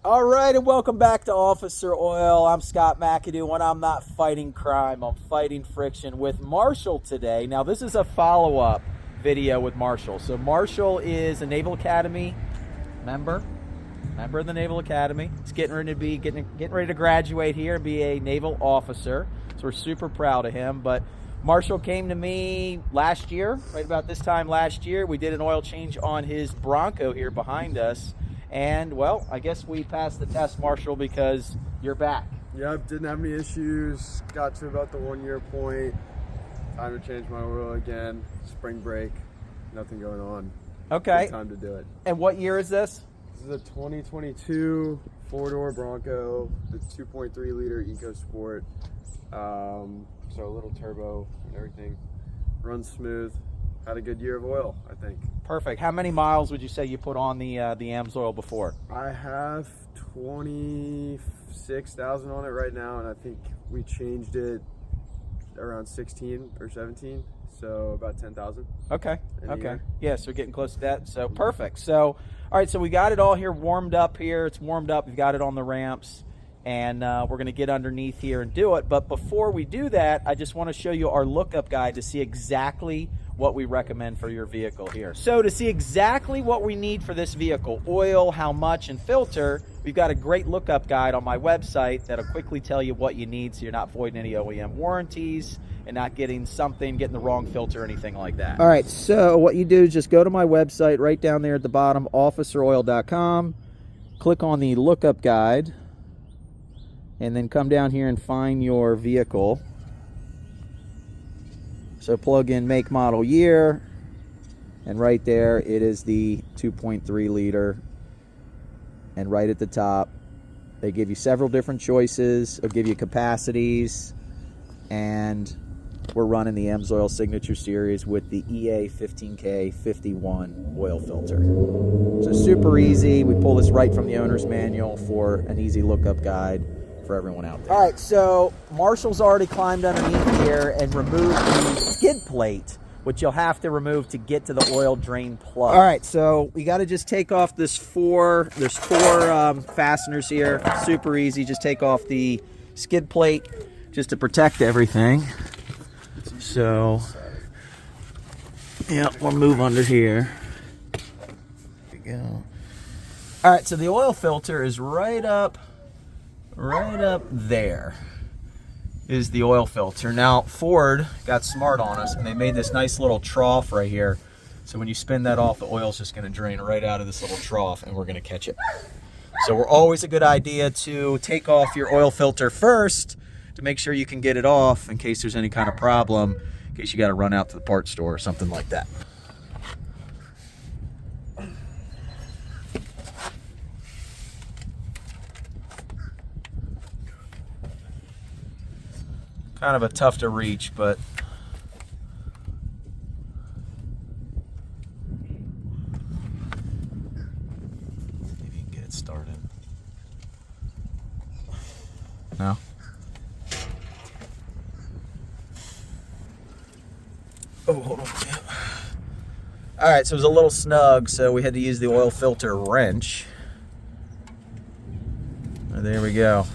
All right, and welcome back to Officer Oil. I'm Scott McAdoo. When I'm not fighting crime, I'm fighting friction with Marshall today. Now, this is a follow-up video with Marshall. So Marshall is a Naval Academy member of the Naval Academy. He's getting ready to graduate here and be a naval officer. So we're super proud of him. But Marshall came to me last year, right about this time last year. We did an oil change on his Bronco here behind us. And, well, I guess we passed the test, Marshall, because you're back. Yep, didn't have any issues. Got to about the 1 year point. Time to change my oil again. Spring break. Nothing going on. Okay. Good time to do it. And what year is this? This is a 2022 four-door Bronco, the 2.3 liter EcoSport. So a little turbo and everything. Runs smooth. Had a good year of oil, I think. Perfect. How many miles would you say you put on the AMSOIL before? I have 26,000 on it right now, and I think we changed it around 16 or 17, so about 10,000. Okay. Okay. Yeah, so we're getting close to that. So perfect. So, all right, so we got it all here warmed up here. It's warmed up. We've got it on the ramps, and we're going to get underneath here and do it. But before we do that, I just want to show you our lookup guide to see exactly what we recommend for your vehicle here. So to see exactly what we need for this vehicle, oil, how much, and filter, we've got a great lookup guide on my website that'll quickly tell you what you need so you're not voiding any OEM warranties and not getting the wrong filter or anything like that. All right, so what you do is just go to my website right down there at the bottom, officeroil.com, click on the lookup guide, and then come down here and find your vehicle. So plug in make, model, year, and right there it is the 2.3 liter. And right at the top, they give you several different choices. They'll give you capacities, and we're running the AMSOIL Signature Series with the EA 15K 51 oil filter. So super easy. We pull this right from the owner's manual for an easy lookup guide for everyone out there. All right, so Marshall's already climbed underneath here and removed the skid plate, which you'll have to remove to get to the oil drain plug. All right, so we got to just take off there's four fasteners here. Super easy. Just take off the skid plate just to protect everything. So, yeah, we'll move under here. There we go. All right, so the oil filter is right up there is the oil filter. Now, Ford got smart on us, and they made this nice little trough right here. So when you spin that off, the oil's just going to drain right out of this little trough, and we're going to catch it. So we're always a good idea to take off your oil filter first to make sure you can get it off in case there's any kind of problem, in case you got to run out to the parts store or something like that. Kind of a tough to reach, but see if you can get it started. No? Oh, hold on. Yeah. All right, so it was a little snug, so we had to use the oil filter wrench. And there we go.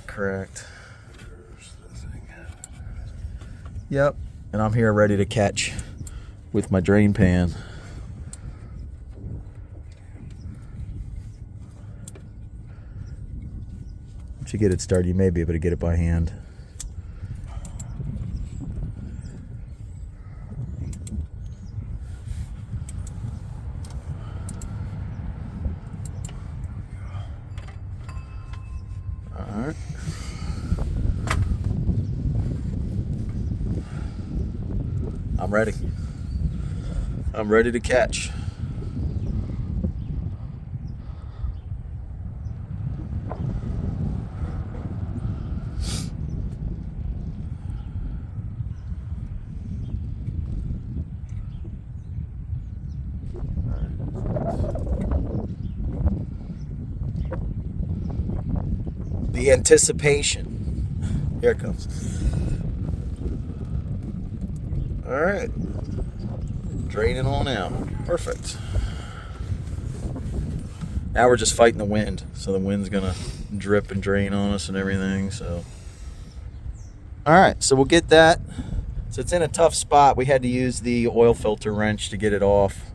Correct. Yep. And I'm here ready to catch with my drain pan. Once you get it started, you may be able to get it by hand. All right. I'm ready. I'm ready to catch. The anticipation. Here it comes. All right. draining on out. Perfect. Now we're just fighting the wind, so the wind's gonna drip and drain on us and everything. So, all right, so we'll get that. So it's in a tough spot. We had to use the oil filter wrench to get it off.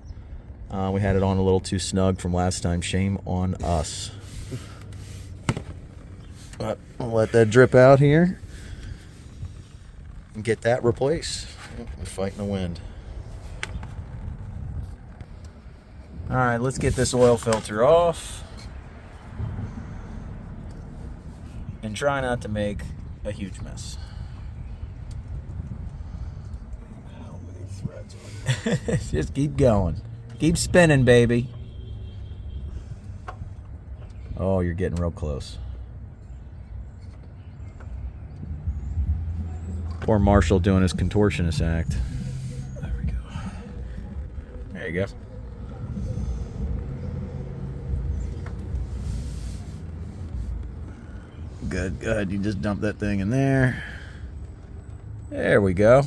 We had it on a little too snug from last time. Shame on us. But I'll let that drip out here and get that replaced. We're fighting the wind. All right, let's get this oil filter off and try not to make a huge mess. How many threads are there? Just keep going. Keep spinning, baby. Oh, you're getting real close. Poor Marshall doing his contortionist act. There we go. There you go. Good, good. You just dump that thing in there. There we go.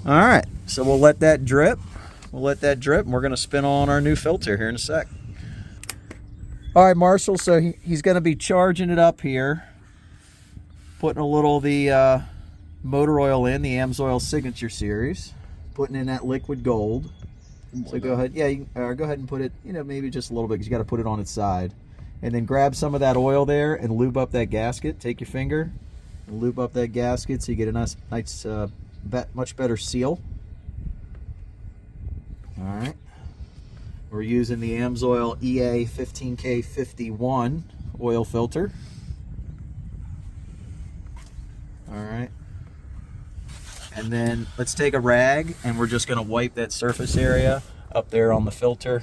All right, so we'll let that drip. We'll let that drip, and we're going to spin on our new filter here in a sec. All right, Marshall, so he's going to be charging it up here, putting a little of the motor oil in, the AMSOIL Signature Series, putting in that liquid gold. So go ahead, yeah, you can, go ahead and put it, maybe just a little bit, because you got to put it on its side. And then grab some of that oil there and lube up that gasket. Take your finger and lube up that gasket so you get a nice much better seal. All right. We're using the AMSOIL EA 15K51 oil filter. All right. And then let's take a rag and we're just going to wipe that surface area up there on the filter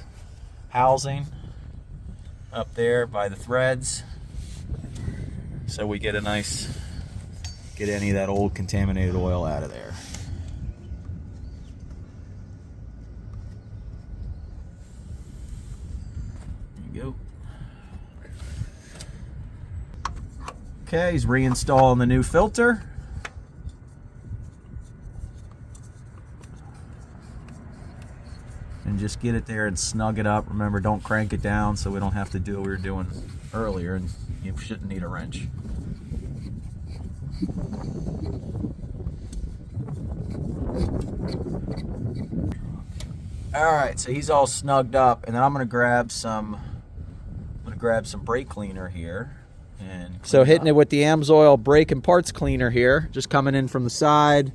housing, up there by the threads, so we get get any of that old contaminated oil out of there. There you go. Okay, he's reinstalling the new filter. And just get it there and snug it up. Remember, don't crank it down so we don't have to do what we were doing earlier, and you shouldn't need a wrench. All right, so he's all snugged up, and then I'm gonna grab some brake cleaner here. And so hitting it with the AMSOIL Brake and Parts Cleaner here, just coming in from the side.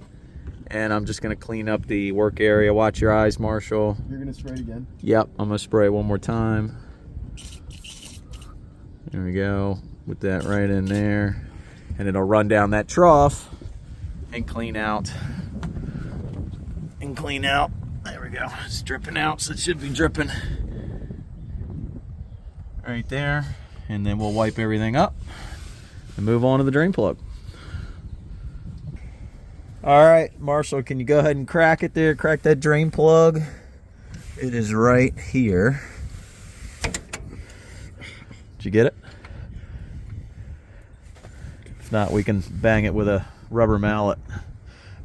And I'm just going to clean up the work area. Watch your eyes, Marshall. You're going to spray it again? Yep, I'm going to spray it one more time. There we go. Put that right in there. And it'll run down that trough and clean out. There we go. It's dripping out, so it should be dripping right there. And then we'll wipe everything up and move on to the drain plug. All right, Marshall, can you go ahead and crack it there? Crack that drain plug. It is right here. Did you get it? If not, we can bang it with a rubber mallet.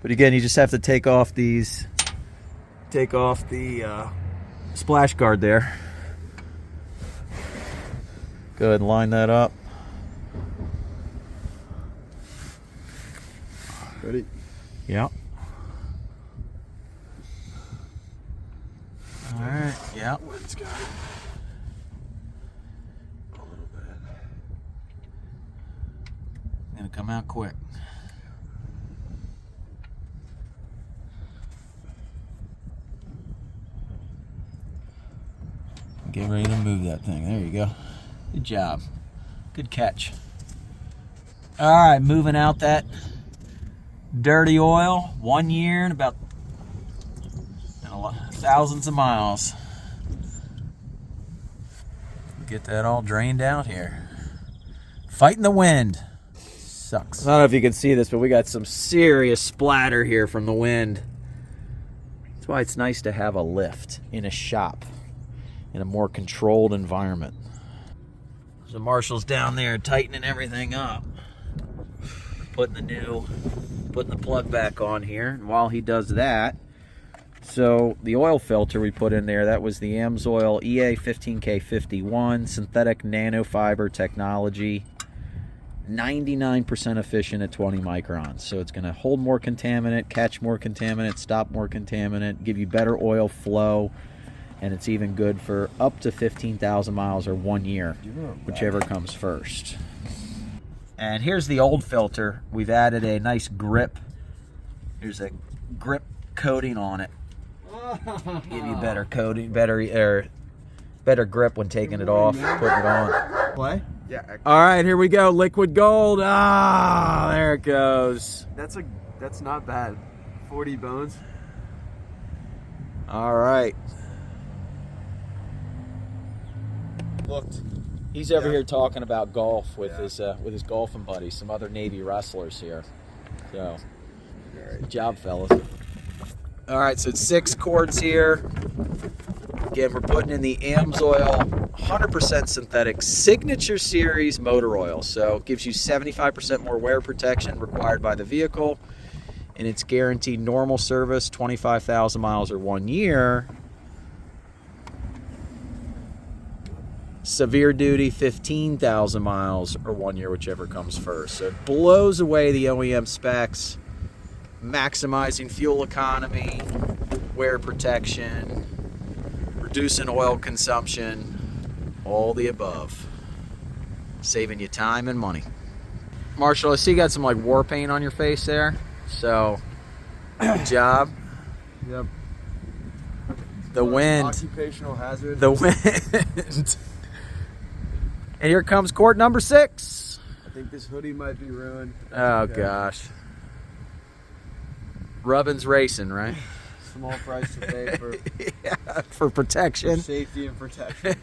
But again, you just have to take off the splash guard there. Go ahead and line that up. Ready? Yeah. All right. Yeah. Wind's got it. A little bit. Gonna come out quick. Get ready to move that thing. There you go. Good job. Good catch. All right, moving out that dirty oil. 1 year and about thousands of miles. Get that all drained out here. Fighting the wind. Sucks. I don't know if you can see this, but we got some serious splatter here from the wind. That's why it's nice to have a lift in a shop in a more controlled environment. So Marshall's down there tightening everything up, putting the new putting the plug back on here. And while he does that, so the oil filter we put in there, that was the AMSOIL EA15K51 synthetic nanofiber technology, 99% efficient at 20 microns. So it's going to hold more contaminant, catch more contaminant, stop more contaminant, give you better oil flow, and it's even good for up to 15,000 miles or 1 year, whichever comes first. And here's the old filter. We've added a nice grip. There's a grip coating on it. Give you better coating, better grip when taking it off, putting it on. Play? Yeah. All right, here we go. Liquid gold. Ah, there it goes. That's not bad. 40 bones. All right. Looked. He's over here talking about golf with his golfing buddies, some other Navy wrestlers here. So, good job, fellas. All right, so it's 6 quarts here. Again, we're putting in the AMSOIL 100% synthetic Signature Series motor oil. So it gives you 75% more wear protection required by the vehicle, and it's guaranteed normal service, 25,000 miles or 1 year. Severe duty, 15,000 miles or 1 year, whichever comes first. So it blows away the OEM specs, maximizing fuel economy, wear protection, reducing oil consumption, all the above. Saving you time and money. Marshall, I see you got some like war paint on your face there. So, good job. Yep. The wind. Occupational hazard. The wind. And here comes quart number 6. I think this hoodie might be ruined. Oh, gosh. Rubbin's racing, right? Small price to pay for, yeah, for protection. for safety and protection.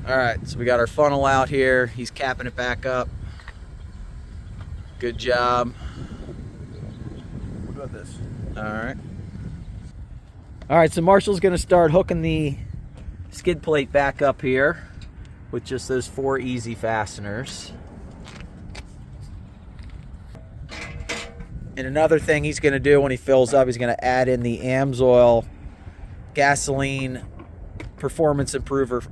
All right, so we got our funnel out here. He's capping it back up. Good job. What about this? All right. All right, so Marshall's going to start hooking the skid plate back up here with just those 4 easy fasteners. And another thing he's going to do when he fills up, he's going to add in the AMSOIL gasoline performance improver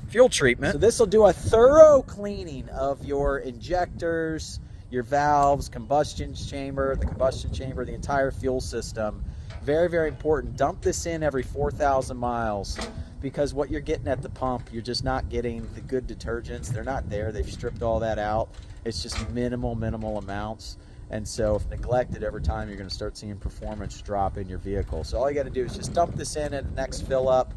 fuel treatment. So this will do a thorough cleaning of your injectors, your valves, combustion chamber, the entire fuel system. Very, very important. Dump this in every 4,000 miles because what you're getting at the pump, you're just not getting the good detergents. They're not there. They've stripped all that out. It's just minimal amounts. And so if neglected over time, you're going to start seeing performance drop in your vehicle. So all you got to do is just dump this in at the next fill up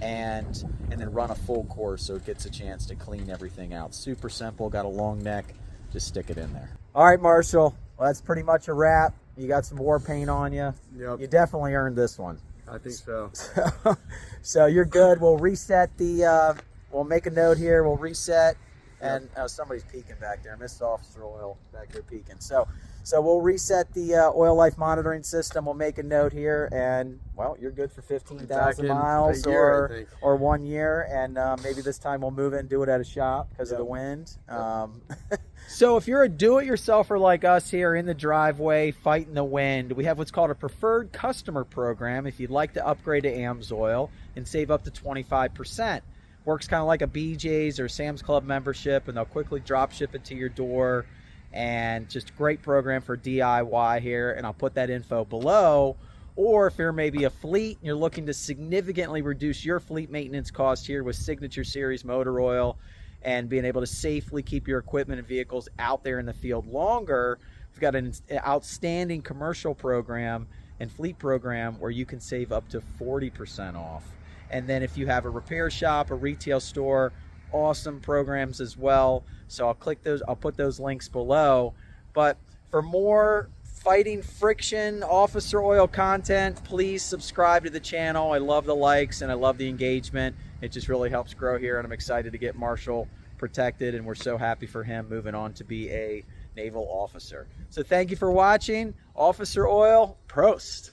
and then run a full course so it gets a chance to clean everything out. Super simple, got a long neck, just stick it in there. All right, Marshall, well, that's pretty much a wrap. You got some war paint on you. Yep. You definitely earned this one. I think so. So you're good. We'll reset the, we'll make a note here, we'll reset. And somebody's peeking back there. Missed Officer Oil back there peeking. So we'll reset the oil life monitoring system. We'll make a note here, and well, you're good for 15,000 miles or 1 year. And maybe this time we'll move in and do it at a shop because of the wind. So if you're a do-it-yourselfer like us here in the driveway fighting the wind, we have what's called a preferred customer program. If you'd like to upgrade to AMSOIL and save up to 25%. Works kind of like a BJ's or Sam's Club membership, and they'll quickly drop ship it to your door. And just a great program for DIY here, and I'll put that info below. Or if you're maybe a fleet and you're looking to significantly reduce your fleet maintenance cost here with Signature Series motor oil and being able to safely keep your equipment and vehicles out there in the field longer, we've got an outstanding commercial program and fleet program where you can save up to 40% off. And then if you have a repair shop, a retail store, awesome programs as well. So I'll put those links below. But for more fighting friction officer oil content, please subscribe to the channel. I love the likes and I love the engagement. It just really helps grow here, and I'm excited to get Marshall protected, and we're so happy for him moving on to be a naval officer. So thank you for watching. Officer Oil, Prost.